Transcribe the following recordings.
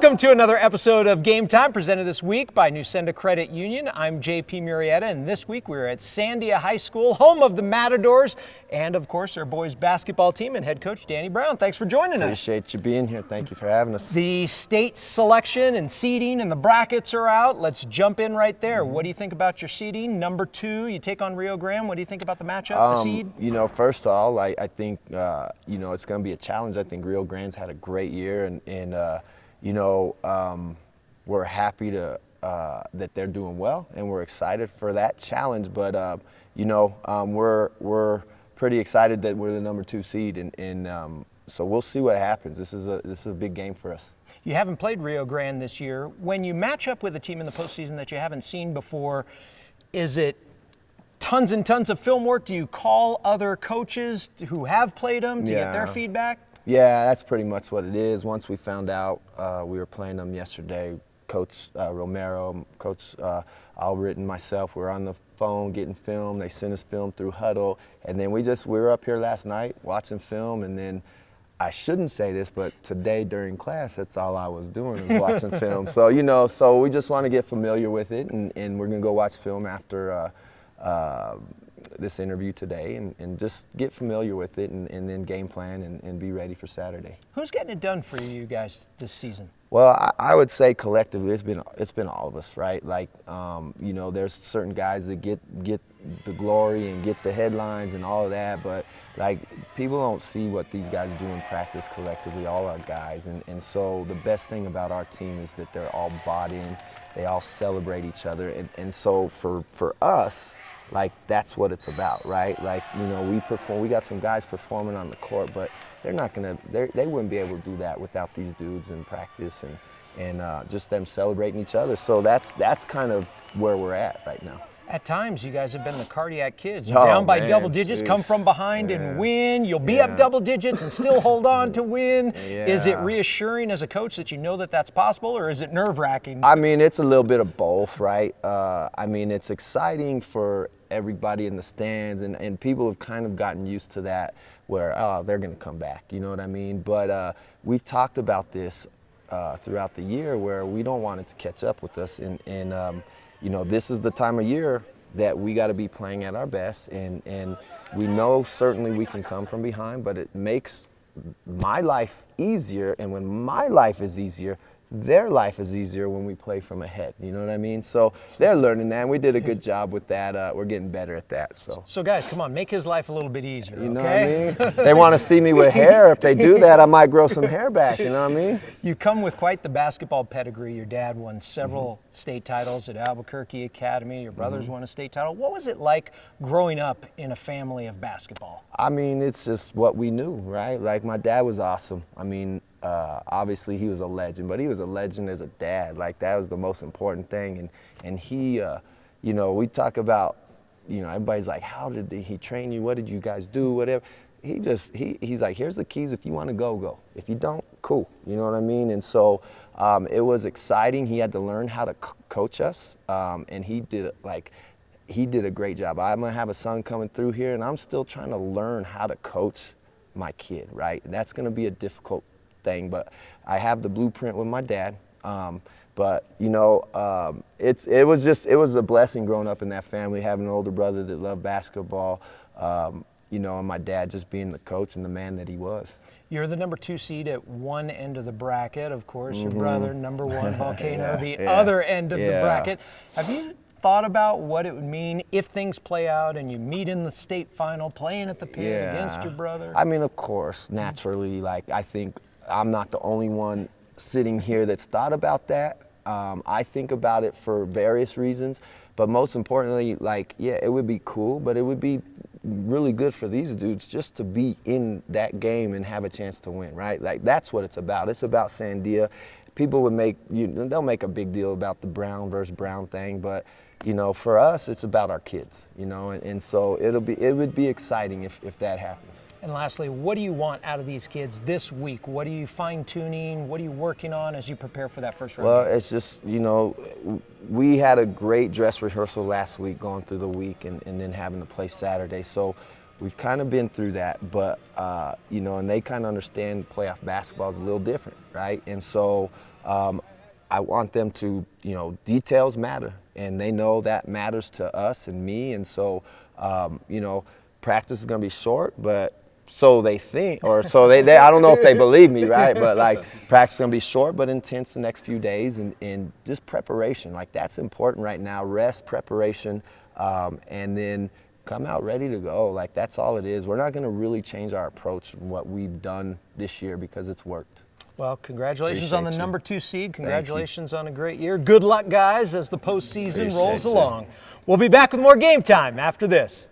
Welcome to another episode of Game Time, presented this week by Sandia Credit Union. I'm JP Murrieta, and this week we're at Sandia High School, home of the Matadors, and of course our boys basketball team and head coach Danny Brown. Thanks for joining us. Appreciate you being here. Thank you for having us. The state selection and seeding and the brackets are out. Let's jump in right there. What do you think about your seeding? Number 2, you take on Rio Grande. What do you think about the matchup, the seed? You know, first of all, I think, it's going to be a challenge. I think Rio Grande's had a great year, and we're happy to that they're doing well, and we're excited for that challenge. But we're pretty excited that we're the number 2 seed, and so we'll see what happens. This is a big game for us. You haven't played Rio Grande this year. When you match up with a team in the postseason that you haven't seen before, is it tons and tons of film work? Do you call other coaches who have played them to get their feedback? Yeah, that's pretty much what it is. Once we found out we were playing them yesterday, Coach Romero, Coach Albert, and myself were on the phone getting film. They sent us film through Huddle, and then we were up here last night watching film, and then I shouldn't say this, but today during class, that's all I was doing is watching film. So, so we just want to get familiar with it, and we're going to go watch film after this interview today and just get familiar with it and then game plan and be ready for Saturday. Who's getting it done for you guys this season? Well, I would say collectively it's been all of us, right? Like, there's certain guys that get the glory and get the headlines and all of that, but like people don't see what these guys do in practice collectively, all our guys. And so the best thing about our team is that they're all bought in, they all celebrate each other. And so for us, like that's what it's about, right? Like, we got some guys performing on the court, but they wouldn't be able to do that without these dudes in practice and just them celebrating each other. So that's kind of where we're at right now. At times, you guys have been the cardiac kids. You're down by double digits, come from behind and win. You'll be up double digits and still hold on to win. Is it reassuring as a coach that you know that that's possible, or is it nerve-wracking? I mean, it's a little bit of both, right? It's exciting for everybody in the stands, and people have kind of gotten used to that where, they're going to come back, you know what I mean? But we've talked about this throughout the year where we don't want it to catch up with us, and this is the time of year that we got to be playing at our best, and we know certainly we can come from behind, but it makes my life easier, and when my life is easier, their life is easier when we play from ahead. You know what I mean? So they're learning that, and we did a good job with that. We're getting better at that. So guys, come on, make his life a little bit easier, You know what I mean? They want to see me with hair. If they do that, I might grow some hair back, you know what I mean? You come with quite the basketball pedigree. Your dad won several state titles at Albuquerque Academy. Your brothers won a state title. What was it like growing up in a family of basketball? I mean, it's just what we knew, right? Like, my dad was awesome. I mean, obviously he was a legend, but he was a legend as a dad. Like, that was the most important thing. And he, we talk about, everybody's like, how did he train you? What did you guys do? Whatever. He's like, here's the keys. If you want to go, go. If you don't, cool. You know what I mean? And so it was exciting. He had to learn how to coach us, and he did a great job. I'm gonna have a son coming through here, and I'm still trying to learn how to coach my kid, right? And that's gonna be a difficult thing, but I have the blueprint with my dad. But it was a blessing growing up in that family, having an older brother that loved basketball, and my dad just being the coach and the man that he was. You're the number 2 seed at one end of the bracket, of course. Your brother, number 1, Volcano, other end of the bracket. Have you thought about what it would mean if things play out and you meet in the state final, playing at the pit against your brother? I mean, of course, naturally, I think I'm not the only one sitting here that's thought about that. I think about it for various reasons, but most importantly, it would be cool, but it would be really good for these dudes just to be in that game and have a chance to win, right? Like, that's what it's about. It's about Sandia. People would they'll make a big deal about the Brown versus Brown thing, but for us, it's about our kids, and so it would be exciting if that happens. And lastly, what do you want out of these kids this week? What are you fine-tuning? What are you working on as you prepare for that first round? Well, it's just, we had a great dress rehearsal last week, going through the week and then having to play Saturday. So we've kind of been through that, but, and they kind of understand playoff basketball is a little different, right? And so I want them to, details matter, and they know that matters to us and me. And so, practice is going to be short, but so they think, or so they I don't know if they believe me, right? But like, practice is going to be short but intense the next few days, and just preparation. Like, that's important right now. Rest, preparation, and then come out ready to go. Like, that's all it is. We're not going to really change our approach from what we've done this year because it's worked. Well, congratulations on the number 2 seed. Congratulations on a great year. Good luck, guys, as the postseason rolls along. We'll be back with more Game Time after this.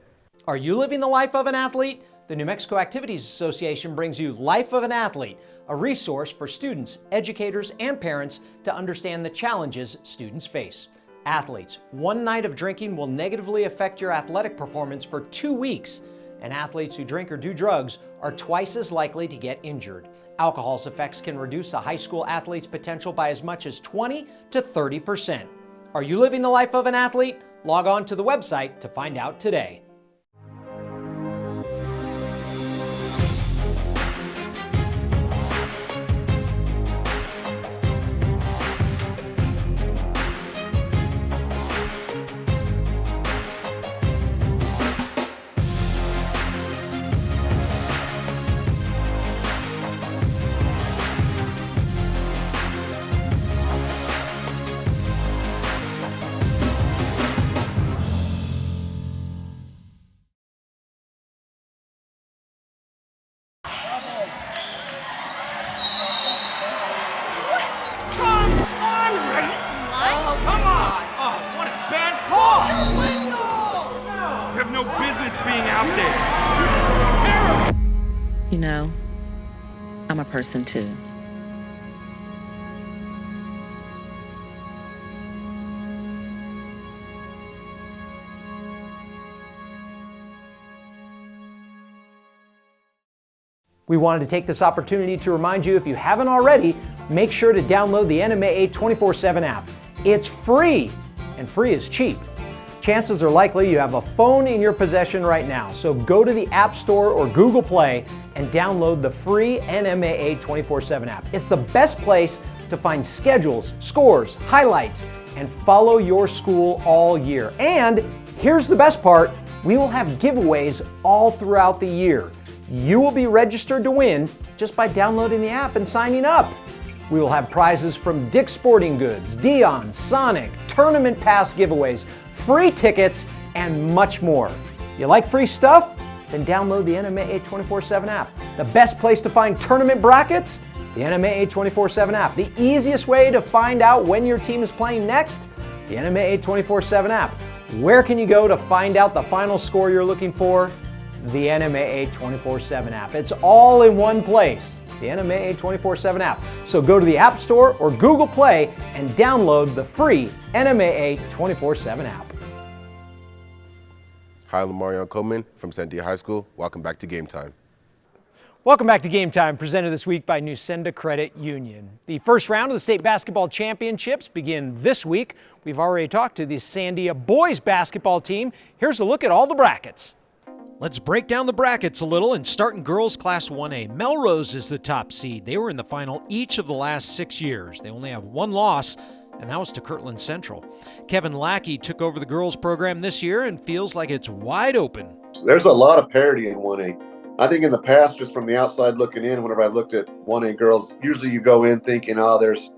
Are you living the life of an athlete? The New Mexico Activities Association brings you Life of an Athlete, a resource for students, educators, and parents to understand the challenges students face. Athletes, one night of drinking will negatively affect your athletic performance for 2 weeks, and athletes who drink or do drugs are twice as likely to get injured. Alcohol's effects can reduce a high school athlete's potential by as much as 20 to 30%. Are you living the life of an athlete? Log on to the website to find out today. You know, I'm a person too. We wanted to take this opportunity to remind you, if you haven't already, make sure to download the NMAA 24/7 app. It's free, and free is cheap. Chances are likely you have a phone in your possession right now, so go to the App Store or Google Play and download the free NMAA 24/7 app. It's the best place to find schedules, scores, highlights, and follow your school all year. And here's the best part, we will have giveaways all throughout the year. You will be registered to win just by downloading the app and signing up. We will have prizes from Dick's Sporting Goods, Dion, Sonic, tournament pass giveaways, free tickets, and much more. You like free stuff? Then download the NMAA 24/7 app. The best place to find tournament brackets? The NMAA 24/7 app. The easiest way to find out when your team is playing next? The NMAA 24/7 app. Where can you go to find out the final score you're looking for? The NMAA 24/7 app. It's all in one place. The NMAA 24/7 app. So go to the App Store or Google Play and download the free NMAA 24/7 app. Hi, I'm Lamarion Coleman from Sandia High School. Welcome back to Game Time. Welcome back to Game Time, presented this week by Nusenda Credit Union. The first round of the state basketball championships begin this week. We've already talked to the Sandia boys basketball team. Here's a look at all the brackets. Let's break down the brackets a little and start in girls Class 1A. Melrose is the top seed. They were in the final each of the last 6 years. They only have one loss, and that was to Kirtland Central. Kevin Lackey took over the girls program this year and feels like it's wide open. There's a lot of parity in 1A. I think in the past, just from the outside looking in, whenever I looked at 1A girls, usually you go in thinking, there's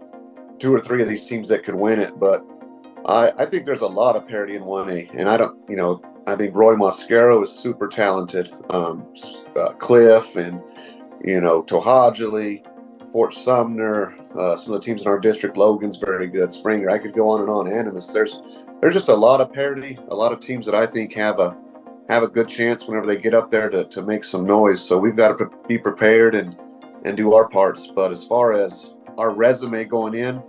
2 or 3 of these teams that could win it. But I think there's a lot of parity in 1A. And I think Roy Mosquero is super talented. Cliff and, Tohadjali, Fort Sumner, some of the teams in our district, Logan's very good, Springer. I could go on and on. Animus. There's just a lot of parity, a lot of teams that I think have a good chance whenever they get up there to make some noise. So we've got to be prepared and do our parts. But as far as our resume going in,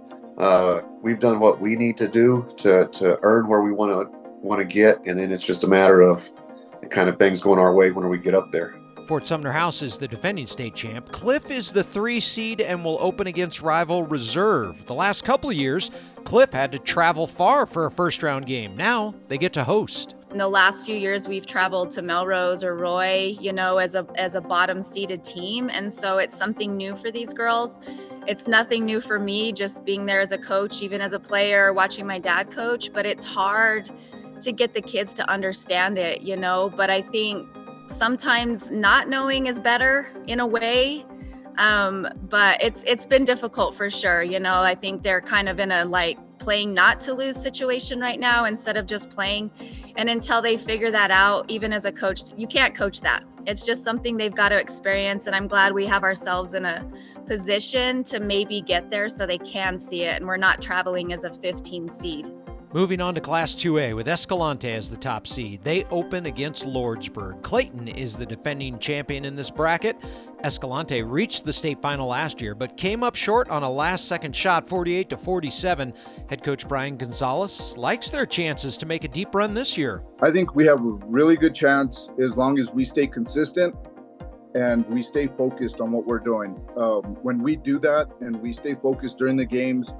we've done what we need to do to earn where we want to get, and then it's just a matter of the kind of things going our way when we get up there. Fort Sumner House is the defending state champ. Cliff is the 3 seed and will open against rival Reserve. The last couple of years, Cliff had to travel far for a first-round game. Now they get to host. In the last few years, we've traveled to Melrose or Roy, as a bottom-seeded team, and so it's something new for these girls. it's nothing new for me, just being there as a coach, even as a player, watching my dad coach, but it's hard to get the kids to understand it, but I think sometimes not knowing is better in a way. But it's been difficult for sure. I think they're kind of in a playing not to lose situation right now instead of just playing. And until they figure that out, even as a coach, you can't coach that. It's just something they've got to experience. And I'm glad we have ourselves in a position to maybe get there so they can see it. And we're not traveling as a 15 seed. Moving on to Class 2A with Escalante as the top seed. They open against Lordsburg. Clayton is the defending champion in this bracket. Escalante reached the state final last year, but came up short on a last-second shot, 48-47. Head coach Brian Gonzalez likes their chances to make a deep run this year. I think we have a really good chance as long as we stay consistent and we stay focused on what we're doing. When we do that and we stay focused during the games,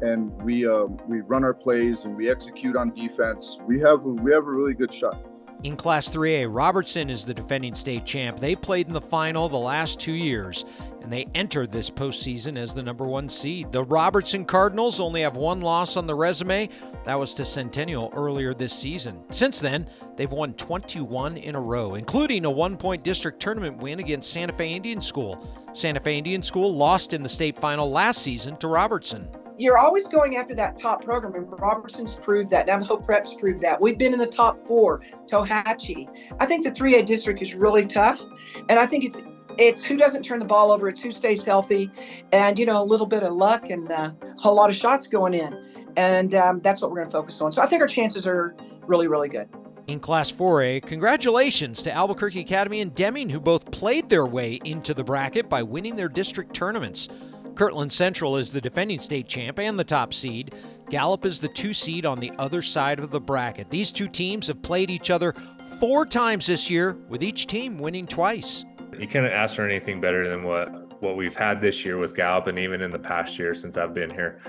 and we run our plays and we execute on defense, we have a really good shot. In Class 3A, Robertson is the defending state champ. They played in the final the last 2 years, and they entered this postseason as the number 1 seed. The Robertson Cardinals only have 1 loss on the resume. That was to Centennial earlier this season. Since then, they've won 21 in a row, including a 1-point district tournament win against Santa Fe Indian School. Santa Fe Indian School lost in the state final last season to Robertson. You're always going after that top program, and Robertson's proved that. Navajo Prep's proved that. We've been in the top 4, Tohatchee. I think the 3A district is really tough, and I think it's who doesn't turn the ball over, it's who stays healthy, and a little bit of luck and a whole lot of shots going in, and that's what we're going to focus on. So I think our chances are really, really good. In Class 4A, congratulations to Albuquerque Academy and Deming, who both played their way into the bracket by winning their district tournaments. Kirtland Central is the defending state champ and the top seed. Gallup is the 2 seed on the other side of the bracket. These 2 teams have played each other 4 times this year, with each team winning twice. You couldn't ask for anything better than what we've had this year with Gallup, and even in the past year since I've been here.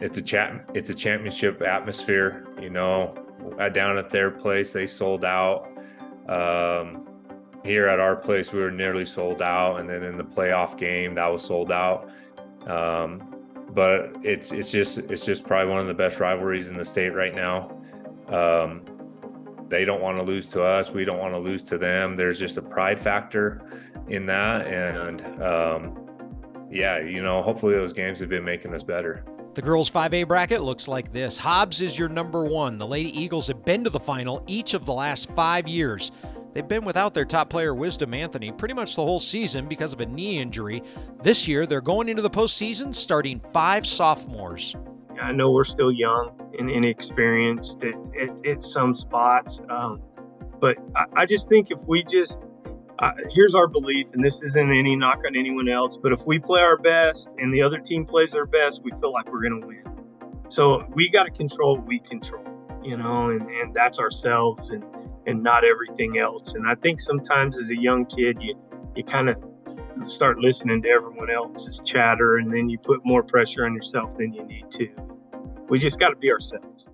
It's a championship atmosphere. Down at their place, they sold out. Here at our place, we were nearly sold out, and then in the playoff game, that was sold out. But it's just probably one of the best rivalries in the state right now. They don't want to lose to us. We don't want to lose to them. There's just a pride factor in that, and hopefully those games have been making us better. The girls' 5A bracket looks like this. Hobbs is your number 1. The Lady Eagles have been to the final each of the last 5 years. They've been without their top player, Wisdom Anthony, pretty much the whole season because of a knee injury. This year, they're going into the postseason starting 5 sophomores. I know we're still young and inexperienced at some spots, but I just think if we here's our belief, and this isn't any knock on anyone else, but if we play our best and the other team plays their best, we feel like we're going to win. So we got to control what we control, and that's ourselves and not everything else. And I think sometimes as a young kid, you kind of start listening to everyone else's chatter, and then you put more pressure on yourself than you need to. We just got to be ourselves.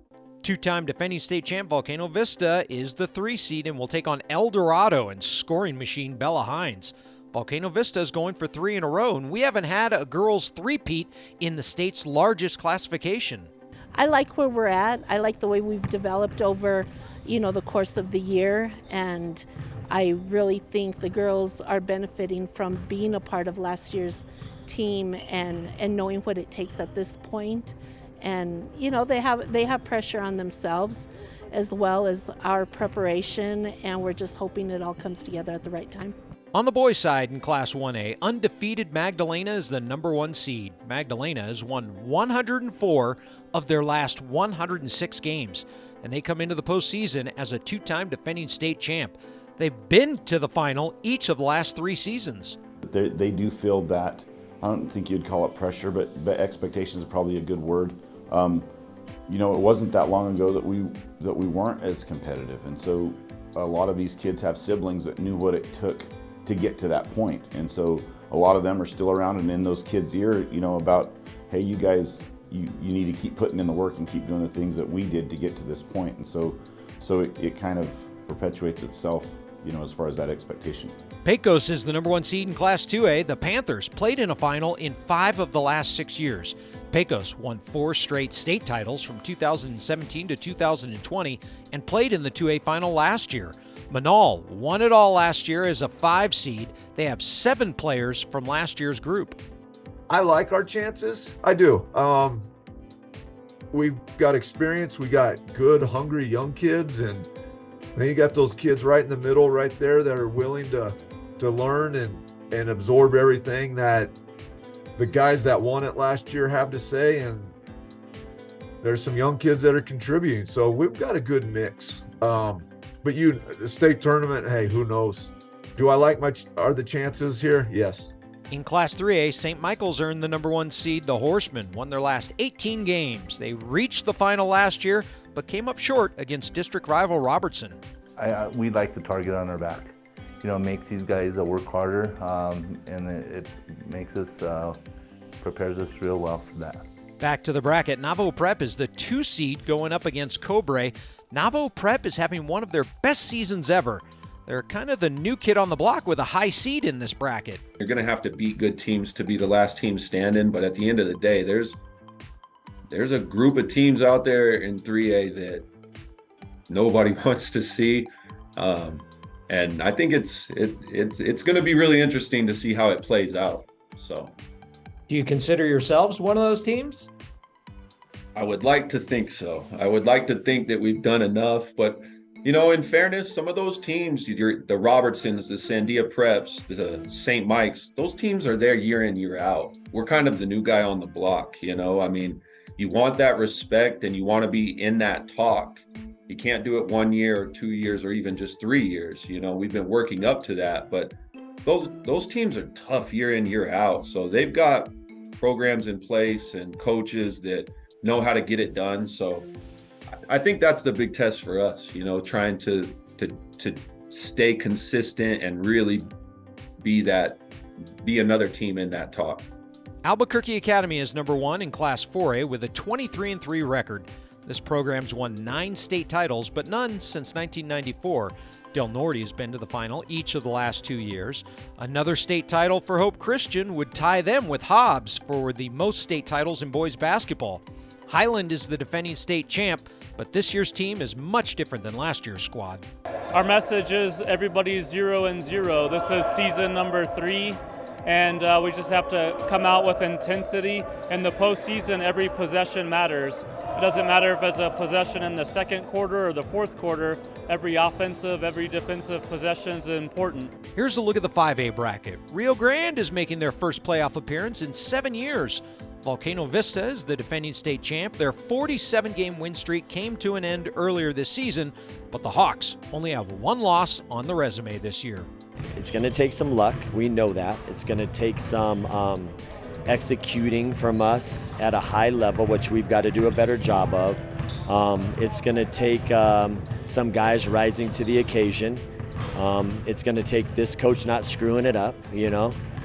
2-time defending state champ Volcano Vista is the 3 seed and will take on El Dorado and scoring machine Bella Hines. Volcano Vista is going for 3 in a row, and we haven't had a girls' three-peat in the state's largest classification. I like where we're at. I like the way we've developed over the course of the year, and I really think the girls are benefiting from being a part of last year's team and knowing what it takes at this point. And they have pressure on themselves as well as our preparation, and we're just hoping it all comes together at the right time. On the boys' side in Class 1A, undefeated Magdalena is the number 1 seed. Magdalena has won 104 of their last 106 games, and they come into the postseason as a 2-time defending state champ. They've been to the final each of the last 3 seasons. They do feel that, I don't think you'd call it pressure, but expectations is probably a good word. It wasn't that long ago that we weren't as competitive, and so a lot of these kids have siblings that knew what it took to get to that point, and so a lot of them are still around and in those kids' ear, about, hey, you guys, you need to keep putting in the work and keep doing the things that we did to get to this point, and so it kind of perpetuates itself as far as that expectation. Pecos is the number 1 seed in Class 2A. The Panthers played in a final in 5 of the last 6 years. Pecos won 4 straight state titles from 2017 to 2020 and played in the 2A final last year. Manal won it all last year as a 5 seed. They have 7 players from last year's group. I like our chances. I do. We've got experience. We got good, hungry young kids, and then you got those kids right in the middle right there that are willing to learn and absorb everything that the guys that won it last year have to say, and there's some young kids that are contributing. So we've got a good mix. But the state tournament, hey, who knows? Do I like are the chances here? Yes. In Class 3A, St. Michael's earned the number 1 seed. The Horsemen won their last 18 games. They reached the final last year, but came up short against district rival Robertson. We like the target on our back. It makes these guys work harder, and it makes us, prepares us real well for that. Back to the bracket, Navajo Prep is the 2 seed going up against Cobre. Navajo Prep is having one of their best seasons ever. They're kind of the new kid on the block with a high seed in this bracket. You're going to have to beat good teams to be the last team standing, but at the end of the day, there's a group of teams out there in 3A that nobody wants to see, and I think it's going to be really interesting to see how it plays out. So, do you consider yourselves one of those teams? I would like to think so. I would like to think that we've done enough, but in fairness, some of those teams, the Robertsons, the Sandia Preps, the St. Mike's, those teams are there year in, year out. We're kind of the new guy on the block, I mean, you want that respect and you want to be in that talk. You can't do it 1 year or 2 years or even just 3 years. We've been working up to that, but those teams are tough year in, year out. So they've got programs in place and coaches that know how to get it done. So I think that's the big test for us, trying to stay consistent and really be another team in that talk. Albuquerque Academy is number 1 in Class 4A with a 23-3 record. This program's won 9 state titles, but none since 1994. Del Norte has been to the final each of the last 2 years. Another state title for Hope Christian would tie them with Hobbs for the most state titles in boys basketball. Highland is the defending state champ, but this year's team is much different than last year's squad. Our message is everybody's 0-0. This is season number 3, and we just have to come out with intensity. In the postseason, every possession matters. It doesn't matter if it's a possession in the second quarter or the fourth quarter. Every offensive, every defensive possession is important. Here's a look at the 5A bracket. Rio Grande is making their first playoff appearance in 7 years. Volcano Vista is the defending state champ. Their 47-game win streak came to an end earlier this season, but the Hawks only have 1 loss on the resume this year. It's going to take some luck. We know that. It's going to take some executing from us at a high level, which we've got to do a better job of. It's going to take some guys rising to the occasion. It's going to take this coach not screwing it up,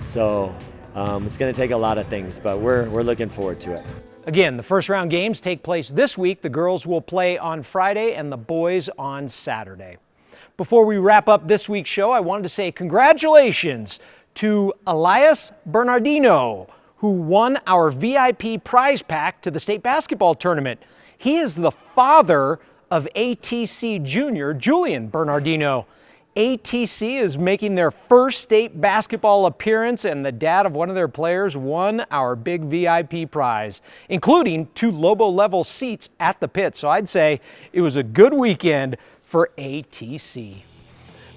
So it's going to take a lot of things, but we're looking forward to it. Again, the first round games take place this week. The girls will play on Friday and the boys on Saturday. Before we wrap up this week's show, I wanted to say congratulations to Elias Bernardino, who won our VIP prize pack to the state basketball tournament. He is the father of ATC Junior, Julian Bernardino. ATC is making their first state basketball appearance, and the dad of one of their players won our big VIP prize, including 2 Lobo-level seats at the pit. So I'd say it was a good weekend for ATC.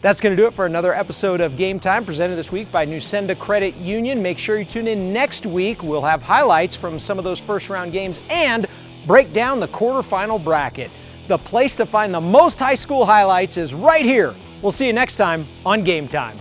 That's going to do it for another episode of Game Time, presented this week by Nusenda Credit Union. Make sure you tune in next week. We'll have highlights from some of those first-round games and break down the quarterfinal bracket. The place to find the most high school highlights is right here. We'll see you next time on Game Time.